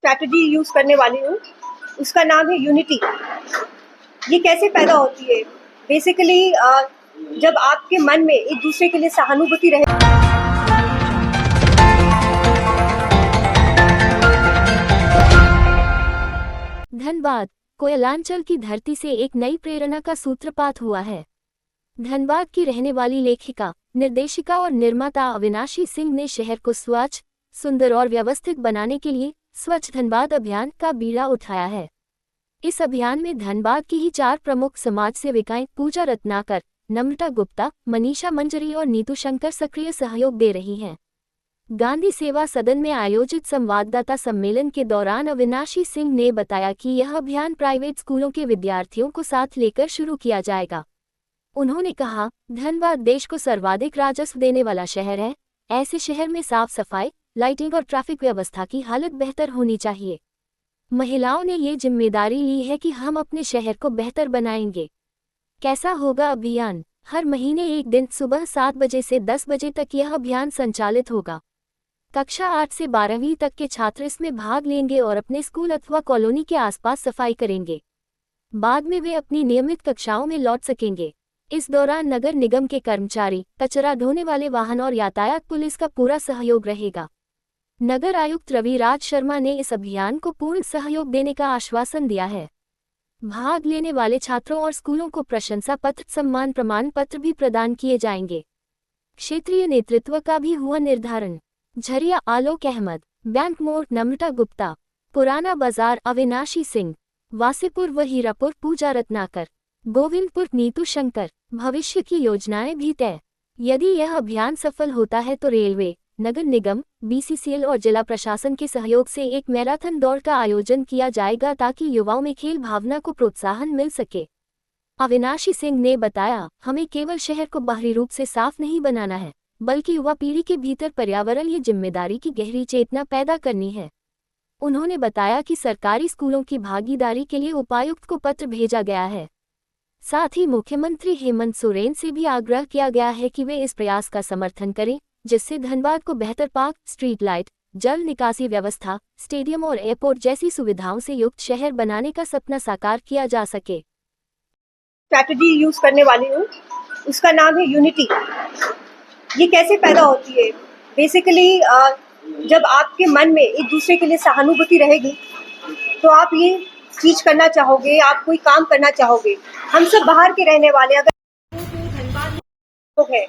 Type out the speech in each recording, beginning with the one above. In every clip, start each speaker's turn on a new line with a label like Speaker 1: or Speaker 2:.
Speaker 1: Strategy use करने वाली हूँ। उसका नाम है यूनिटी। ये कैसे पैदा होती है? बेसिकली जब आपके मन में एक दूसरे के लिए सहानुभूति रहे।
Speaker 2: धनबाद कोयलांचल की धरती से एक नई प्रेरणा का सूत्रपात हुआ है। धनबाद की रहने वाली लेखिका, निर्देशिका और निर्माता अविनाशी सिंह ने शहर को स्वच्छ, सुंदर और व्यवस्थित बनाने के लिए स्वच्छ धनबाद अभियान का बीड़ा उठाया है। इस अभियान में धनबाद की ही 4 प्रमुख समाज सेविकाएं पूजा रत्नाकर, नम्रता गुप्ता, मनीषा मंजरी और नीतू शंकर सक्रिय सहयोग दे रही हैं। गांधी सेवा सदन में आयोजित संवाददाता सम्मेलन के दौरान अविनाशी सिंह ने बताया कि यह अभियान प्राइवेट स्कूलों के विद्यार्थियों को साथ लेकर शुरू किया जाएगा। उन्होंने कहा, धनबाद देश को सर्वाधिक राजस्व देने वाला शहर है। ऐसे शहर में साफ सफाई, लाइटिंग और ट्रैफिक व्यवस्था की हालत बेहतर होनी चाहिए। महिलाओं ने ये जिम्मेदारी ली है कि हम अपने शहर को बेहतर बनाएंगे। कैसा होगा अभियान? हर महीने एक दिन सुबह 7 बजे से 10 बजे तक यह अभियान संचालित होगा। कक्षा 8 से 12वीं तक के छात्र इसमें भाग लेंगे और अपने स्कूल अथवा कॉलोनी के आसपास सफाई करेंगे। बाद में वे अपनी नियमित कक्षाओं में लौट सकेंगे। इस दौरान नगर निगम के कर्मचारी, कचरा ढोने वाले वाहन और यातायात पुलिस का पूरा सहयोग रहेगा। नगर आयुक्त रविराज शर्मा ने इस अभियान को पूर्ण सहयोग देने का आश्वासन दिया है। भाग लेने वाले छात्रों और स्कूलों को प्रशंसा पत्र, सम्मान प्रमाण पत्र भी प्रदान किए जाएंगे। क्षेत्रीय नेतृत्व का भी हुआ निर्धारण। झरिया आलोक अहमद, बैंक मोड़ नम्रता गुप्ता, पुराना बाजार अविनाशी सिंह, वासीपुर व हीरापुर पूजा रत्नाकर, गोविंदपुर नीतू शंकर। भविष्य की योजनाएं भी तय। यदि यह अभियान सफल होता है तो रेलवे, नगर निगम, बीसीसीएल और जिला प्रशासन के सहयोग से एक मैराथन दौड़ का आयोजन किया जाएगा ताकि युवाओं में खेल भावना को प्रोत्साहन मिल सके। अविनाशी सिंह ने बताया, हमें केवल शहर को बाहरी रूप से साफ नहीं बनाना है, बल्कि युवा पीढ़ी के भीतर पर्यावरण की जिम्मेदारी की गहरी चेतना पैदा करनी है। उन्होंने बताया कि सरकारी स्कूलों की भागीदारी के लिए उपायुक्त को पत्र भेजा गया है। साथ ही मुख्यमंत्री हेमंत सोरेन से भी आग्रह किया गया है कि वे इस प्रयास का समर्थन करें, जिससे धनबाद को बेहतर पार्क, स्ट्रीट लाइट, जल निकासी व्यवस्था, स्टेडियम और एयरपोर्ट जैसी सुविधाओं से युक्त शहर बनाने का सपना साकार किया जा सके।
Speaker 1: स्ट्रैटेजी यूज करने वाली हूँ। उसका नाम है यूनिटी। ये कैसे पैदा होती है? बेसिकली जब आपके मन में एक दूसरे के लिए सहानुभूति रहेगी तो आप ये चीज करना चाहोगे, आप कोई काम करना चाहोगे। हम सब बाहर के रहने वाले, अगर धनबाद लोग हैं,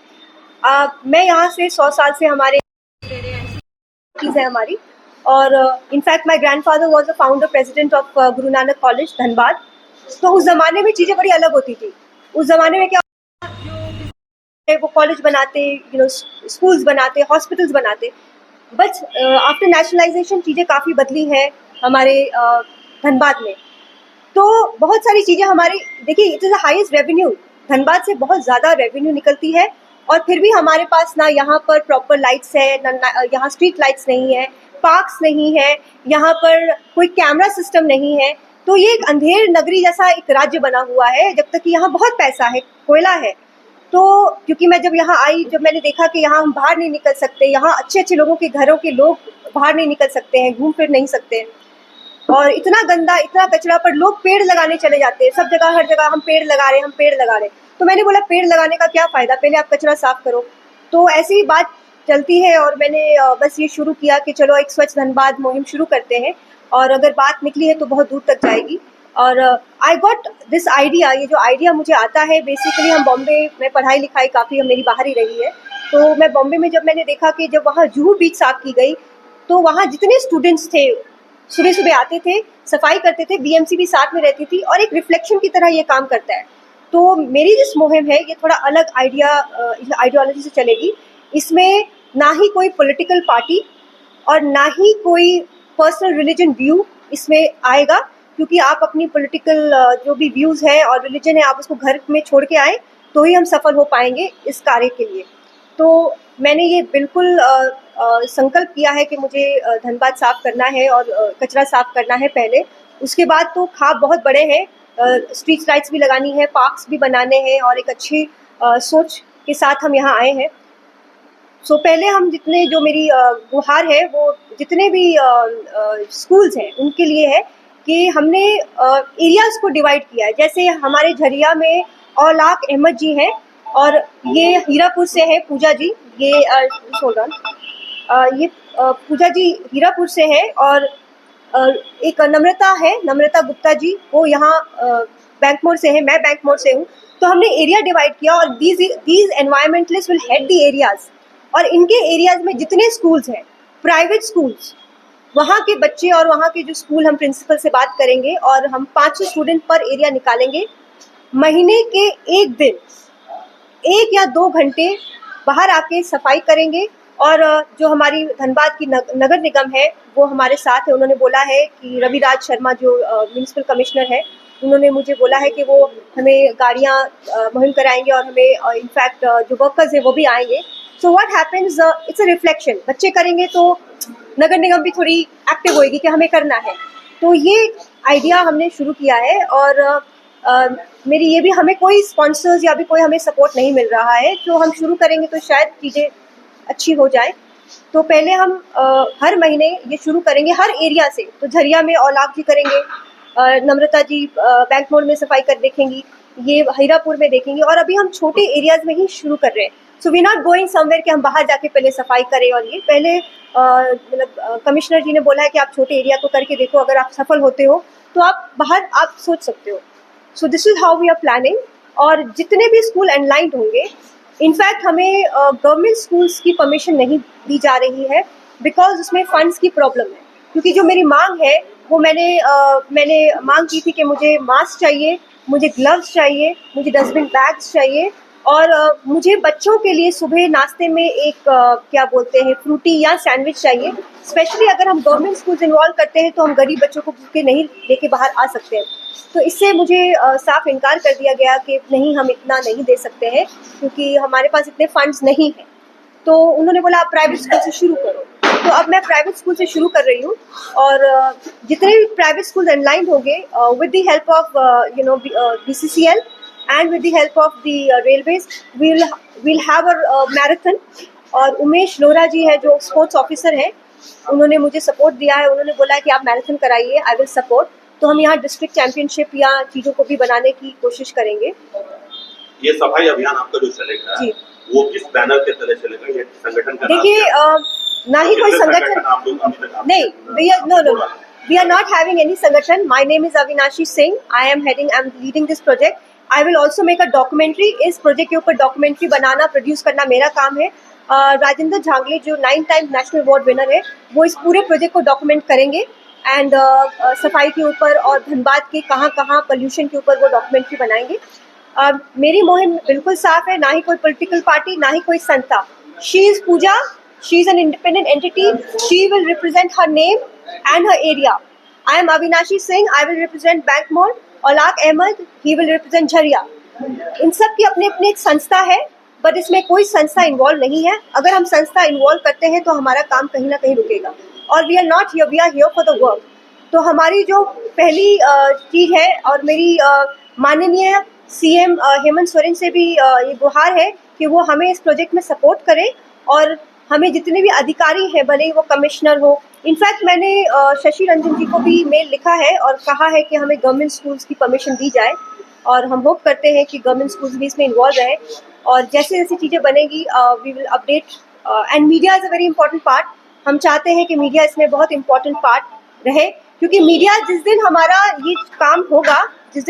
Speaker 1: मैं यहाँ से 100 साल से हमारे चीज है हमारी। और in fact my grandfather was the founder president of Guru Nanak college Dhanbad. तो उस जमाने में चीजें बड़ी अलग होती थी। उस जमाने में क्या वो कॉलेज बनाते, स्कूल्स बनाते, हॉस्पिटल्स बनाते। बट आफ्टर नेशनलाइजेशन चीजें काफी बदली है हमारे धनबाद में। तो बहुत सारी चीजें हमारी, देखिए, it is the highest revenue. Dhanbad से बहुत ज्यादा रेवेन्यू निकलती है और फिर भी हमारे पास ना यहाँ पर प्रॉपर लाइट्स है, ना यहाँ स्ट्रीट लाइट्स नहीं है, पार्क्स नहीं है, यहाँ पर कोई कैमरा सिस्टम नहीं है। तो ये एक अंधेर नगरी जैसा एक राज्य बना हुआ है, जब तक कि यहाँ बहुत पैसा है, कोयला है। तो क्योंकि मैं जब यहाँ आई, जब मैंने देखा कि यहाँ हम बाहर नहीं निकल सकते, यहाँ अच्छे अच्छे लोगों के घरों के लोग बाहर नहीं निकल सकते हैं, घूम फिर नहीं सकते हैं, और इतना गंदा, इतना कचरा, पर लोग पेड़ लगाने चले जाते हैं। सब जगह, हर जगह हम पेड़ लगा रहे हैं, हम पेड़ लगा रहे हैं। तो मैंने बोला, पेड़ लगाने का क्या फायदा, पहले आप कचरा साफ करो। तो ऐसी ही बात चलती है और मैंने बस ये शुरू किया कि चलो एक स्वच्छ धनबाद मुहिम शुरू करते हैं, और अगर बात निकली है तो बहुत दूर तक जाएगी। और आई गॉट दिस आइडिया, ये जो आइडिया मुझे आता है, बेसिकली हम बॉम्बे में पढ़ाई लिखाई काफ़ी मेरी बाहर ही रही है। तो मैं बॉम्बे में जब मैंने देखा कि जब वहाँ जुहू बीच साफ की गई, तो वहाँ जितने स्टूडेंट्स थे सुबह सुबह आते थे, सफाई करते थे, बीएमसी भी साथ में रहती थी, और एक रिफ्लेक्शन की तरह ये काम करता है। तो मेरी जिस मुहिम है, ये थोड़ा अलग आइडियोलॉजी से चलेगी। इसमें ना ही कोई पॉलिटिकल पार्टी और ना ही कोई पर्सनल रिलीजन व्यू इसमें आएगा, क्योंकि आप अपनी पॉलिटिकल जो भी व्यूज है और रिलीजन है, आप उसको घर में छोड़ के आए तो ही हम सफल हो पाएंगे इस कार्य के लिए। तो मैंने ये बिल्कुल संकल्प किया है कि मुझे धनबाद साफ करना है और कचरा साफ करना है पहले। उसके बाद तो ख्वाब बहुत बड़े हैं, स्ट्रीट लाइट्स भी लगानी है, पार्क्स भी बनाने हैं, और एक अच्छी सोच के साथ हम यहाँ आए हैं। सो पहले हम जितने जो मेरी गुहार है वो जितने भी स्कूल्स हैं उनके लिए है कि हमने एरियाज को डिवाइड किया है। जैसे हमारे झरिया में औलाक अहमद जी हैं और ये हीरापुर से है पूजा जी, ये पूजा जी हीरापुर से है, और एक नम्रता है, नम्रता गुप्ता जी, वो यहाँ बैंक मोड़ से है, मैं बैंक मोड़ से हूँ। तो हमने एरिया डिवाइड किया और these environmentalist will head the areas, और इनके एरियाज में जितने स्कूल्स हैं, प्राइवेट स्कूल्स, वहाँ के बच्चे और वहाँ के जो स्कूल, हम प्रिंसिपल से बात करेंगे और हम 500 स्टूडेंट पर एरिया निकालेंगे। महीने के एक दिन 1 या 2 घंटे बाहर आके सफाई करेंगे। और जो हमारी धनबाद की नगर निगम है वो हमारे साथ है। उन्होंने बोला है कि रविराज शर्मा जो म्यूनिसिपल कमिश्नर है, उन्होंने मुझे बोला है कि वो हमें गाड़ियाँ मुहैया कराएंगे और हमें इनफैक्ट जो वर्कर्स हैं वो भी आएंगे। So what happens, it's a reflection, बच्चे करेंगे तो नगर निगम भी थोड़ी एक्टिव होएगी कि हमें करना है। तो ये आइडिया हमने शुरू किया है, और मेरी ये भी, हमें कोई स्पॉन्सर्स या भी कोई हमें सपोर्ट नहीं मिल रहा है, तो हम शुरू करेंगे तो शायद चीज़ें अच्छी हो जाए। तो पहले हम हर महीने ये शुरू करेंगे हर एरिया से। तो झरिया में औलाक जी करेंगे, नम्रता जी बैंक मोड़ में सफाई कर देखेंगी, ये हीरापुर में देखेंगे, और अभी हम छोटे एरियाज में ही शुरू कर रहे हैं। So we not going somewhere कि हम बाहर जाके पहले सफाई करें। और ये पहले मतलब कमिश्नर जी ने बोला है कि आप छोटे एरिया को करके देखो, अगर आप सफल होते हो तो आप बाहर आप सोच सकते हो। So this is how we are planning. और जितने भी स्कूल एनलाइंड होंगे, इनफैक्ट हमें गवर्नमेंट स्कूल्स की परमिशन नहीं दी जा रही है बिकॉज उसमें फंड्स की प्रॉब्लम है। क्योंकि जो मेरी मांग है वो मैंने मांग की थी कि मुझे मास्क चाहिए, मुझे ग्लव्स चाहिए, मुझे डस्टबिन बैग्स चाहिए, और मुझे बच्चों के लिए सुबह नाश्ते में एक क्या बोलते हैं फ्रूटी या सैंडविच चाहिए। स्पेशली अगर हम गवर्नमेंट स्कूल्स इन्वॉल्व करते हैं तो हम गरीब बच्चों को भूखे नहीं लेके बाहर आ सकते हैं। तो इससे मुझे साफ इनकार कर दिया गया कि नहीं, हम इतना नहीं दे सकते हैं क्योंकि हमारे पास इतने फंड्स नहीं हैं। तो उन्होंने बोला आप प्राइवेट स्कूल से शुरू करो। तो अब मैं प्राइवेट स्कूल से शुरू कर रही हूँ, और जितने भी प्राइवेट स्कूल एनलाइन होंगे with the help of BCCL and with the help of the railways, we'll have a marathon। और उमेश लोहरा जी है जो स्पोर्ट्स ऑफिसर हैं, उन्होंने मुझे सपोर्ट दिया है, उन्होंने बोला है कि आप मैराथन कराइए, आई विल सपोर्ट। तो हम यहाँ डिस्ट्रिक्ट चैंपियनशिप या चीज़ों को भी बनाने की कोशिश करेंगे।
Speaker 3: ये सफाई अभियान आपका जो चलेगा
Speaker 1: जी,
Speaker 3: वो किस बैनर के तले चलेगा? ये संगठन का
Speaker 1: देखिए ना ही कोई संगठन नहीं, we are not having any संगठन। My name is Avinashi Singh, I'm leading this project। I will also make a documentary। इस प्रोजेक्ट के ऊपर डॉक्यूमेंट्री बनाना, प्रोड्यूस करना मेरा काम है। राजेंद्र झांगले जो 9 टाइम नेशनल अवार्ड विनर है, वो इस पूरे प्रोजेक्ट को डॉक्यूमेंट करेंगे। एंड सफाई के ऊपर और धनबाद के कहाँ पोल्यूशन के ऊपर वो डॉक्यूमेंट्री बनाएंगे। मेरी मुहिम बिल्कुल साफ है, ना ही कोई पॉलिटिकल पार्टी, ना ही कोई संस्था। She is Pooja, she is an independent entity, she will represent her name and her area. I am Avinashi Singh, I will represent Bank More. Aulak Ahmad, he will represent Jharia. इन सब की अपनी अपनी एक संस्था है, बट इसमें कोई संस्था इन्वॉल्व नहीं है। अगर हम संस्था इन्वॉल्व करते हैं तो हमारा काम कहीं ना कहीं रुकेगा, और we are not here, we are here for the work. तो हमारी जो पहली चीज है, और मेरी माननीय CM हेमंत सोरेन से भी ये गुहार है कि वो हमें इस प्रोजेक्ट में सपोर्ट करें, और हमें जितने भी अधिकारी हैं, भले ही वो कमिश्नर हो। इनफैक्ट मैंने शशि रंजन जी को भी मेल लिखा है और कहा है कि हमें गवर्नमेंट स्कूल्स की परमिशन दी जाए, और हम होप करते हैं कि गवर्नमेंट स्कूल्स भी इसमें इन्वॉल्व रहे। और जैसे जैसे चीज़ें बनेगी we will update. And media is a very important part. हम चाहते हैं कि मीडिया इसमें बहुत इंपॉर्टेंट पार्ट रहे, क्योंकि मीडिया जिस दिन हमारा ये काम होगा, जिस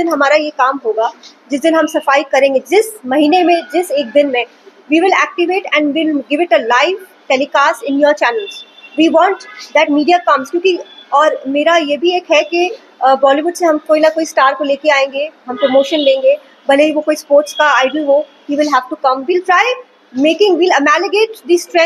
Speaker 1: दिन हम सफाई करेंगे, जिस महीने में, जिस एक दिन में, we will activate and we'll give it a live telecast in your channels। We want that media comes, क्योंकि और मेरा ये भी एक है कि बॉलीवुड से हम कोई ना कोई स्टार को लेके आएंगे, हम प्रमोशन लेंगे, भले ही वो कोई स्पोर्ट्स का आइडल हो, he will have to come। We'll try we'll amalgamate the strength